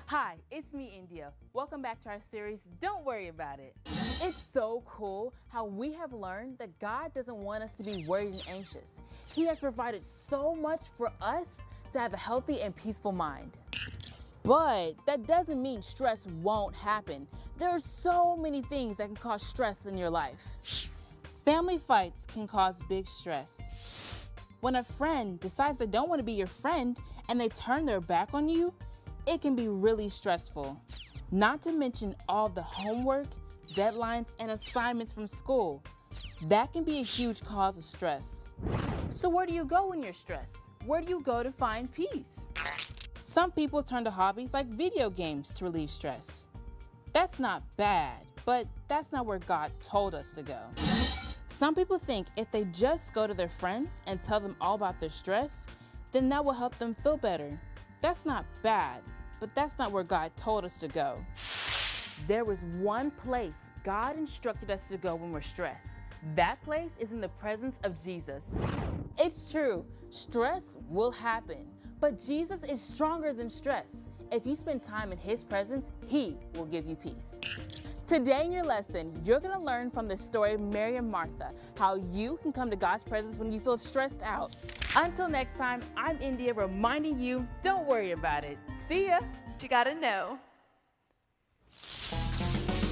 Hi, it's me, India. Welcome back to our series, Don't Worry About It. It's so cool how we have learned that God doesn't want us to be worried and anxious. He has provided so much for us to have a healthy and peaceful mind. But that doesn't mean stress won't happen. There are so many things that can cause stress in your life. Family fights can cause big stress. When a friend decides they don't want to be your friend and they turn their back on you, it can be really stressful. Not to mention all the homework, deadlines, and assignments from school. That can be a huge cause of stress. So where do you go when you're stressed? Where do you go to find peace? Some people turn to hobbies like video games to relieve stress. That's not bad, but that's not where God told us to go. Some people think if they just go to their friends and tell them all about their stress, then that will help them feel better. That's not bad, but that's not where God told us to go. There was one place God instructed us to go when we're stressed. That place is in the presence of Jesus. It's true, stress will happen, but Jesus is stronger than stress. If you spend time in His presence, He will give you peace. Today in your lesson, you're going to learn from the story of Mary and Martha, how you can come to God's presence when you feel stressed out. Until next time, I'm India reminding you, don't worry about it. See ya. What you gotta know.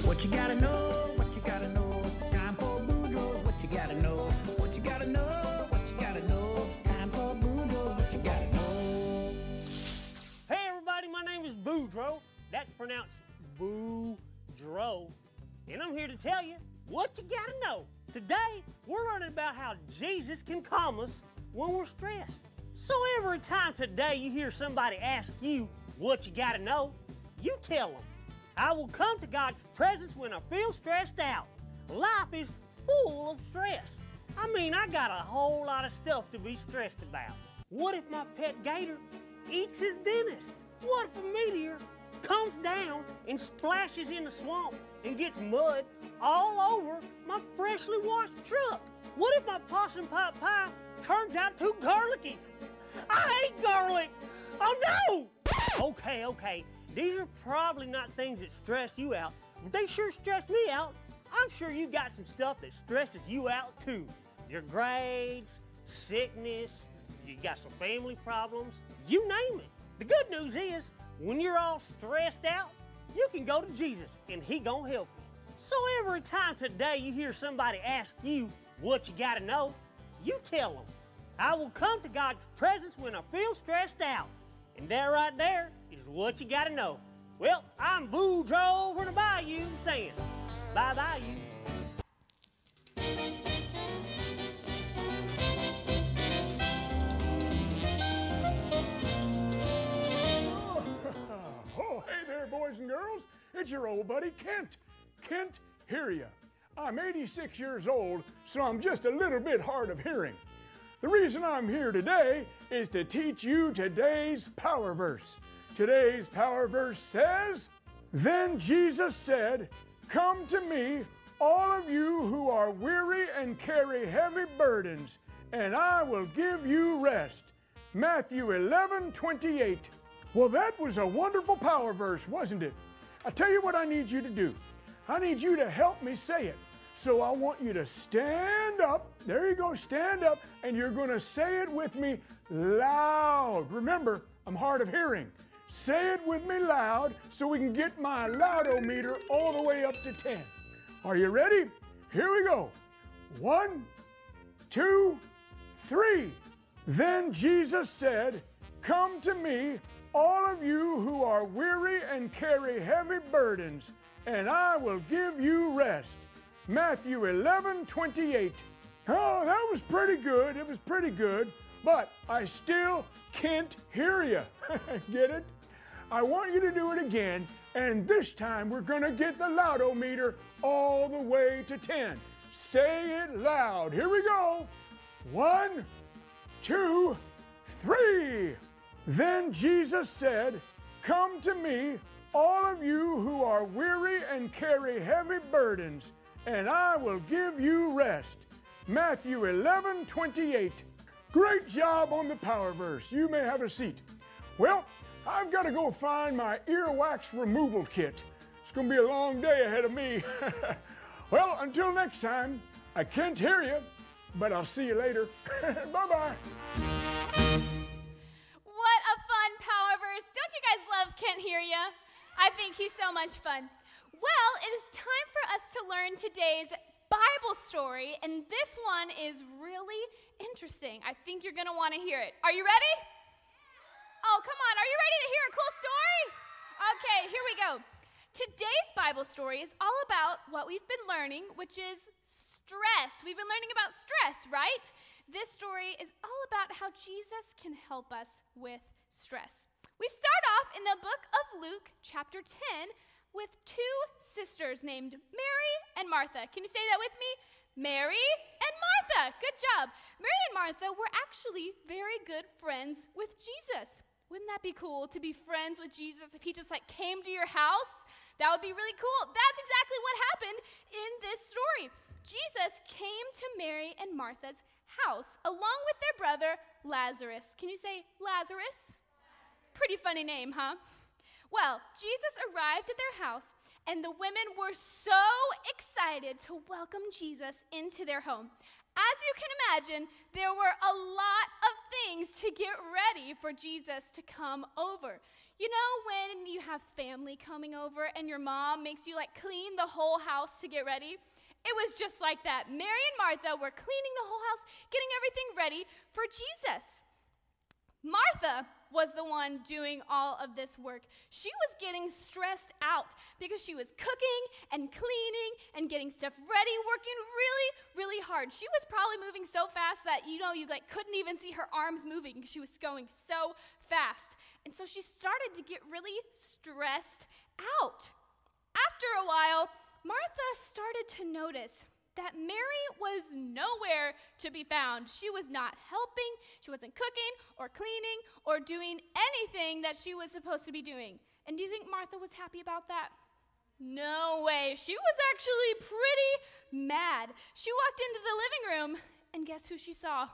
What you gotta know, what you gotta know. Time for Boudreaux, what you gotta know. What you gotta know, what you gotta know. Time for Boudreaux, what you gotta know. Hey everybody, my name is Boudreaux. That's pronounced Boudreaux. And I'm here to tell you what you gotta know. Today, we're learning about how Jesus can calm us when we're stressed. So every time today you hear somebody ask you what you gotta know, you tell them, I will come to God's presence when I feel stressed out. Life is full of stress. I mean, I got a whole lot of stuff to be stressed about. What if my pet gator eats his dentist? What if a meteor comes down and splashes in the swamp and gets mud all over my freshly washed truck? What if my possum pot pie turns out too garlicky? I hate garlic! Oh no! Okay, these are probably not things that stress you out, but they sure stress me out. I'm sure you got some stuff that stresses you out too. Your grades, sickness, you got some family problems, you name it. The good news is, when you're all stressed out, you can go to Jesus and He gonna help you. So every time today you hear somebody ask you what you gotta know, you tell them, I will come to God's presence when I feel stressed out. And that right there is what you gotta know. Well, I'm Boudreaux from the Bayou saying, bye-bye you. Oh, hey there, boys and girls. It's your old buddy, Kent. Kent, hear ya. I'm 86 years old, so I'm just a little bit hard of hearing. The reason I'm here today is to teach you today's power verse. Today's power verse says, Then Jesus said, Come to me, all of you who are weary and carry heavy burdens, and I will give you rest. Matthew 11:28. Well, that was a wonderful power verse, wasn't it? I tell you what I need you to do. I need you to help me say it. So I want you to stand up. There you go, stand up, and you're going to say it with me loud. Remember, I'm hard of hearing. Say it with me loud so we can get my loudometer all the way up to 10. Are you ready? Here we go. 1, 2, 3. Then Jesus said, "Come to me, all of you who are weary and carry heavy burdens, and I will give you rest." Matthew 11:28. Oh, that was pretty good. It was pretty good, but I still can't hear you. Get it? I want you to do it again, and this time we're going to get the loudometer all the way to 10. Say it loud. Here we go. 1, 2, 3. Then Jesus said, "Come to me, all of you who are weary and carry heavy burdens, and I will give you rest." Matthew 11:28. Great job on the power verse. You may have a seat. Well, I've got to go find my earwax removal kit. It's going to be a long day ahead of me. Well, until next time, I can't hear you, but I'll see you later. Bye-bye. What a fun power verse. Don't you guys love Can't Hear Ya? I think he's so much fun. Well, it is time for us to learn today's Bible story, and this one is really interesting. I think you're going to want to hear it. Are you ready? Oh, come on. Are you ready to hear a cool story? Okay, here we go. Today's Bible story is all about what we've been learning, which is stress. We've been learning about stress, right? This story is all about how Jesus can help us with stress. We start off in the book of Luke, chapter 10, with two sisters named Mary and Martha. Can you say that with me? Mary and Martha. Good job. Mary and Martha were actually very good friends with Jesus. Wouldn't that be cool to be friends with Jesus if he just came to your house? That would be really cool. That's exactly what happened in this story. Jesus came to Mary and Martha's house along with their brother Lazarus. Can you say Lazarus? Pretty funny name, huh? Well, Jesus arrived at their house, and the women were so excited to welcome Jesus into their home. As you can imagine, there were a lot of things to get ready for Jesus to come over. You know when you have family coming over and your mom makes you clean the whole house to get ready? It was just like that. Mary and Martha were cleaning the whole house, getting everything ready for Jesus. Martha was the one doing all of this work. She was getting stressed out because she was cooking and cleaning and getting stuff ready, working really, really hard. She was probably moving so fast that you couldn't even see her arms moving because she was going so fast. And so she started to get really stressed out. After a while, Martha started to notice that Mary was nowhere to be found. She was not helping, she wasn't cooking or cleaning or doing anything that she was supposed to be doing. And do you think Martha was happy about that? No way. She was actually pretty mad. She walked into the living room, and guess who she saw?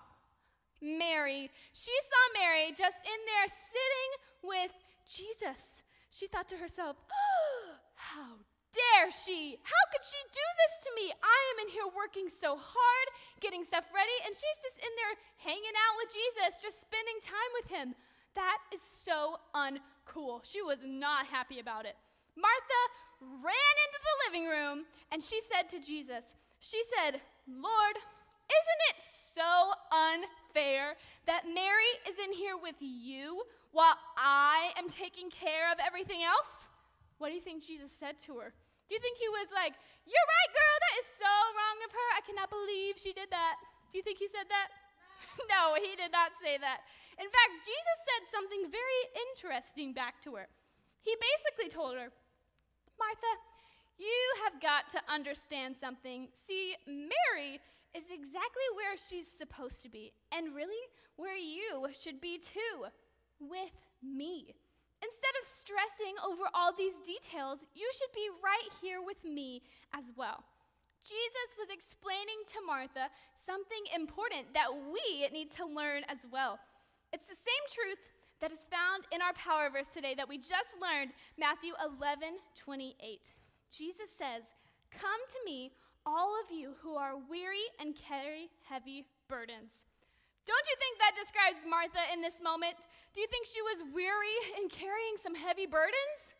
Mary. She saw Mary just in there sitting with Jesus. She thought to herself, oh, how dare she? How could she do this to me? I am in here working so hard, getting stuff ready, and she's just in there hanging out with Jesus, just spending time with him. That is so uncool. She was not happy about it. Martha ran into the living room, and she said to Jesus, she said, Lord, isn't it so unfair that Mary is in here with you while I am taking care of everything else? What do you think Jesus said to her? Do you think he was like, you're right, girl, that is so wrong of her. I cannot believe she did that. Do you think he said that? No, he did not say that. In fact, Jesus said something very interesting back to her. He basically told her, Martha, you have got to understand something. See, Mary is exactly where she's supposed to be, and really where you should be too, with me. Instead of stressing over all these details, you should be right here with me as well. Jesus was explaining to Martha something important that we need to learn as well. It's the same truth that is found in our power verse today that we just learned, Matthew 11:28. Jesus says, come to me, all of you who are weary and carry heavy burdens. Don't you think that describes Martha in this moment? Do you think she was weary and carrying some heavy burdens?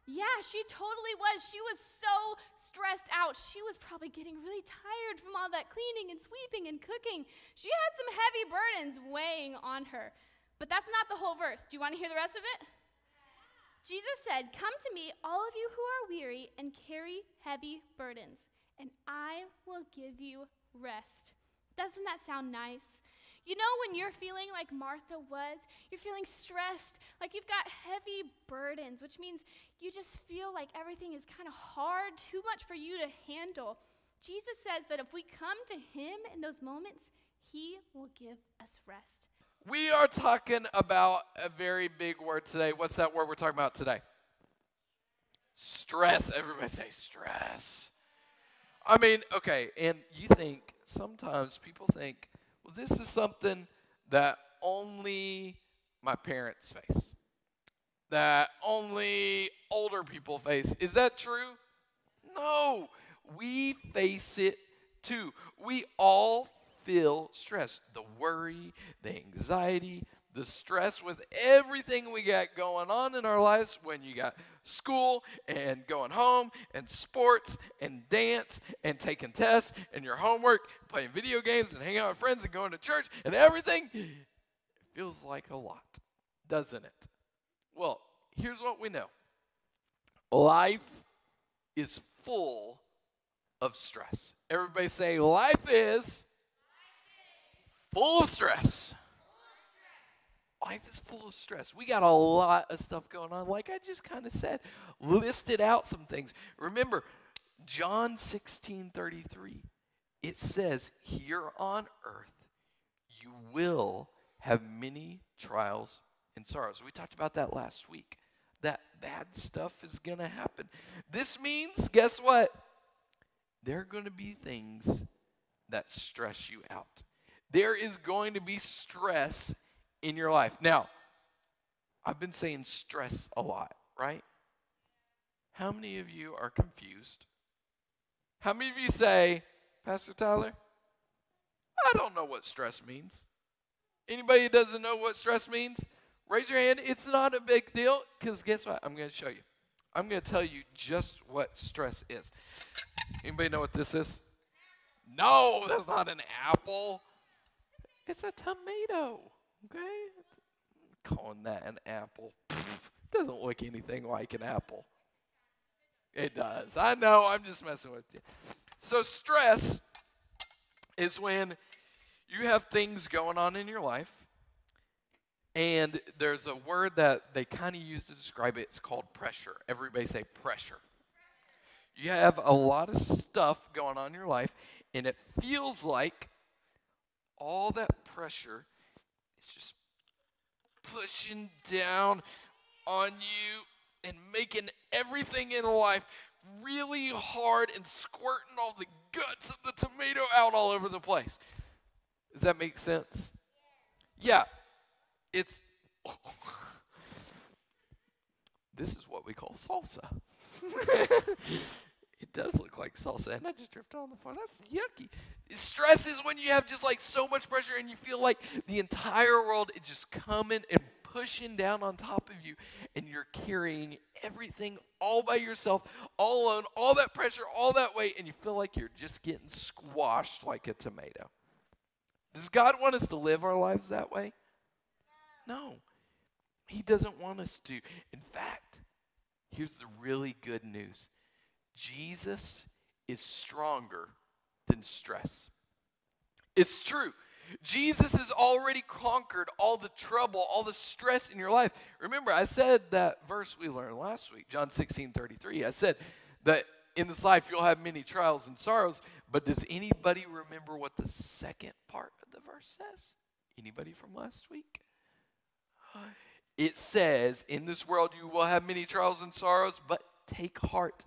Yeah, she totally was. She was so stressed out. She was probably getting really tired from all that cleaning and sweeping and cooking. She had some heavy burdens weighing on her. But that's not the whole verse. Do you want to hear the rest of it? Jesus said, "Come to me, all of you who are weary and carry heavy burdens, and I will give you rest." Doesn't that sound nice? You know, when you're feeling like Martha was, you're feeling stressed, like you've got heavy burdens, which means you just feel like everything is kind of hard, too much for you to handle. Jesus says that if we come to him in those moments, he will give us rest. We are talking about a very big word today. What's that word we're talking about today? Stress. Everybody say stress. I mean, okay, and you think, sometimes people think, well, this is something that only my parents face, that only older people face. Is that true? No, we face it too. We all feel stress, the worry, the anxiety, the stress with everything we got going on in our lives when you got school and going home and sports and dance and taking tests and your homework, playing video games and hanging out with friends and going to church and everything. It feels like a lot, doesn't it? Well, here's what we know. Life is full of stress. Everybody say, life is full of stress. Life is full of stress. We got a lot of stuff going on. Like I just kind of said, listed out some things. Remember, John 16:33, it says, here on earth, you will have many trials and sorrows. We talked about that last week. That bad stuff is going to happen. This means, guess what? There are going to be things that stress you out. There is going to be stress in your life. Now, I've been saying stress a lot, right? How many of you are confused? How many of you say, Pastor Tyler, I don't know what stress means? Anybody who doesn't know what stress means, raise your hand. It's not a big deal, because guess what? I'm going to show you. I'm going to tell you just what stress is. Anybody know what this is? No, that's not an apple. It's a tomato. Okay? Calling that an apple. Doesn't look anything like an apple. It does. I know. I'm just messing with you. So stress is when you have things going on in your life, and there's a word that they kind of use to describe it. It's called pressure. Everybody say pressure. You have a lot of stuff going on in your life, and it feels like all that pressure is just pushing down on you and making everything in life really hard and squirting all the guts of the tomato out all over the place. Does that make sense? Yeah. It's this is what we call salsa. It does look like salsa, and I just drifted on the phone. That's yucky. Stress is when you have just like so much pressure and you feel like the entire world is just coming and pushing down on top of you, and you're carrying everything all by yourself, all alone, all that pressure, all that weight, and you feel like you're just getting squashed like a tomato. Does God want us to live our lives that way? No. He doesn't want us to. In fact, here's the really good news. Jesus is stronger than stress. It's true. Jesus has already conquered all the trouble, all the stress in your life. Remember, I said that verse we learned last week, John 16:33. I said that in this life you'll have many trials and sorrows, but does anybody remember what the second part of the verse says? Anybody from last week? It says, in this world you will have many trials and sorrows, but take heart,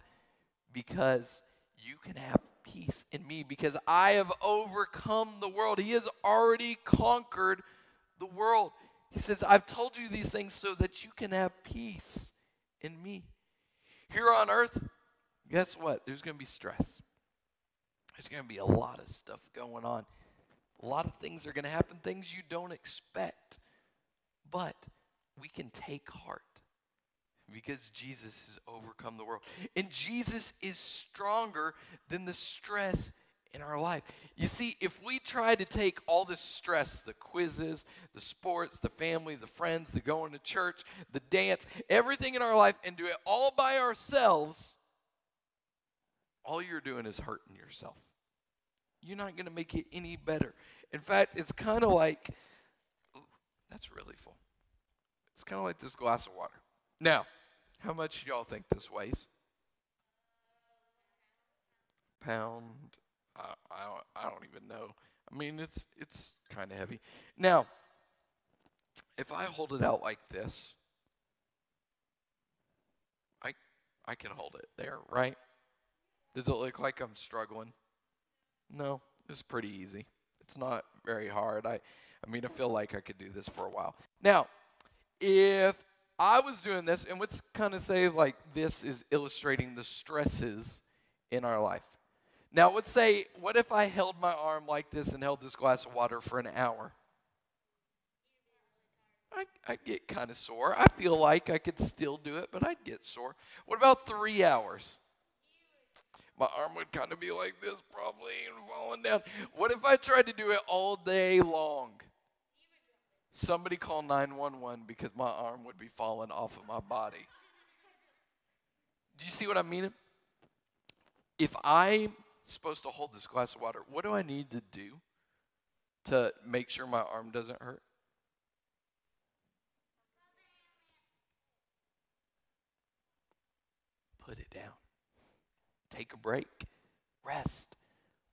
because you can have peace in me, because I have overcome the world. He has already conquered the world. He says, I've told you these things so that you can have peace in me. Here on earth, guess what? There's going to be stress. There's going to be a lot of stuff going on. A lot of things are going to happen, things you don't expect. But we can take heart Because Jesus has overcome the world. And Jesus is stronger than the stress in our life. You see, if we try to take all the stress, the quizzes, the sports, the family, the friends, the going to church, the dance, everything in our life, and do it all by ourselves, all you're doing is hurting yourself. You're not going to make it any better. In fact, it's kind of like, ooh, that's really full. It's kind of like this glass of water. Now, how much do y'all think this weighs? Pound? I don't even know. I mean, it's kind of heavy. Now, if I hold it out like this, I can hold it there, right? Does it look like I'm struggling? No, it's pretty easy. It's not very hard. I mean, I feel like I could do this for a while. Now, if I was doing this, and let's kind of say like this is illustrating the stresses in our life. Now, let's say, what if I held my arm like this and held this glass of water for an hour? I'd get kind of sore. I feel like I could still do it, but I'd get sore. What about 3 hours? My arm would kind of be like this probably and falling down. What if I tried to do it all day long? Somebody call 911 because my arm would be falling off of my body. Do you see what I mean? If I'm supposed to hold this glass of water, what do I need to do to make sure my arm doesn't hurt? Put it down. Take a break. Rest.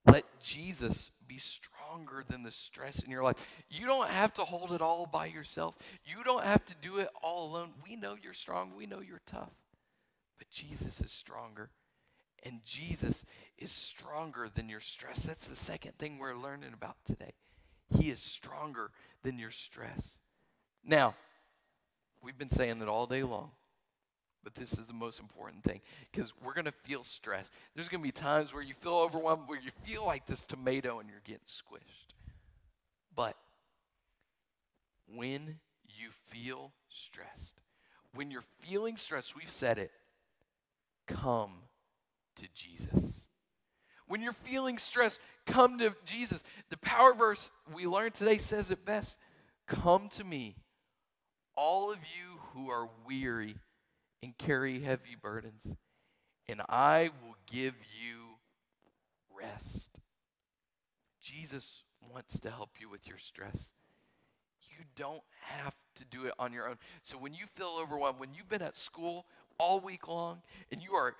Let Jesus be stronger than the stress in your life. You don't have to hold it all by yourself. You don't have to do it all alone. We know you're strong. We know you're tough. But Jesus is stronger. And Jesus is stronger than your stress. That's the second thing we're learning about today. He is stronger than your stress. Now, we've been saying it all day long. But this is the most important thing because we're going to feel stress. There's going to be times where you feel overwhelmed, where you feel like this tomato and you're getting squished. But when you feel stressed, when you're feeling stressed, we've said it, come to Jesus. When you're feeling stressed, come to Jesus. The power verse we learned today says it best. Come to me, all of you who are weary and carry heavy burdens, and I will give you rest. Jesus wants to help you with your stress. You don't have to do it on your own. So when you feel overwhelmed, when you've been at school all week long, and you are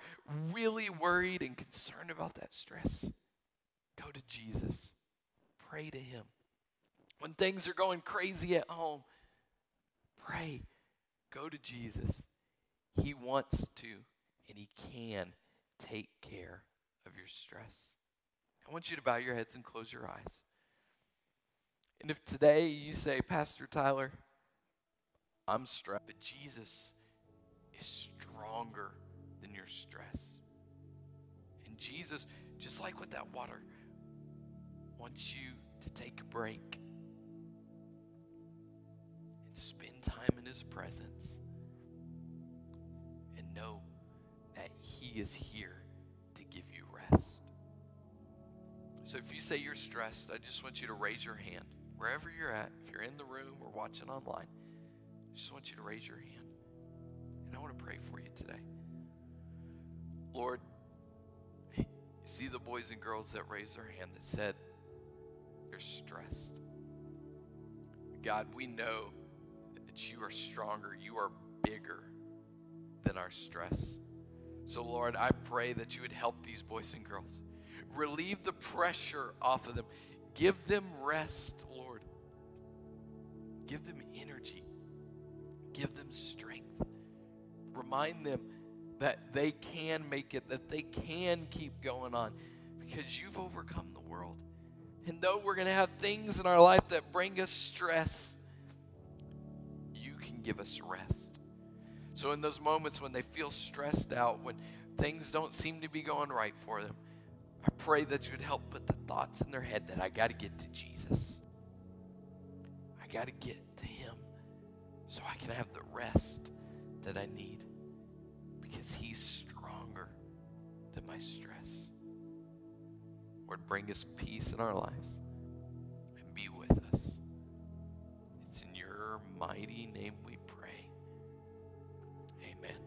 really worried and concerned about that stress, go to Jesus. Pray to him. When things are going crazy at home, pray. Go to Jesus. He wants to, and he can take care of your stress. I want you to bow your heads and close your eyes. And if today you say, Pastor Tyler, I'm stressed, but Jesus is stronger than your stress. And Jesus, just like with that water, wants you to take a break and spend time in his presence. Know that he is here to give you rest. So if you say you're stressed, I just want you to raise your hand. Wherever you're at, if you're in the room or watching online, I just want you to raise your hand. And I want to pray for you today. Lord, you see the boys and girls that raised their hand that said they're stressed. God, we know that you are stronger, you are bigger than our stress. So Lord, I pray that you would help these boys and girls. Relieve the pressure off of them. Give them rest, Lord. Give them energy. Give them strength. Remind them that they can make it, that they can keep going on because you've overcome the world. And though we're going to have things in our life that bring us stress, you can give us rest. So in those moments when they feel stressed out, when things don't seem to be going right for them, I pray that you would help put the thoughts in their head that I got to get to Jesus. I got to get to him so I can have the rest that I need. because he's stronger than my stress. Lord, bring us peace in our lives and be with us. It's in your mighty name we pray. Amen.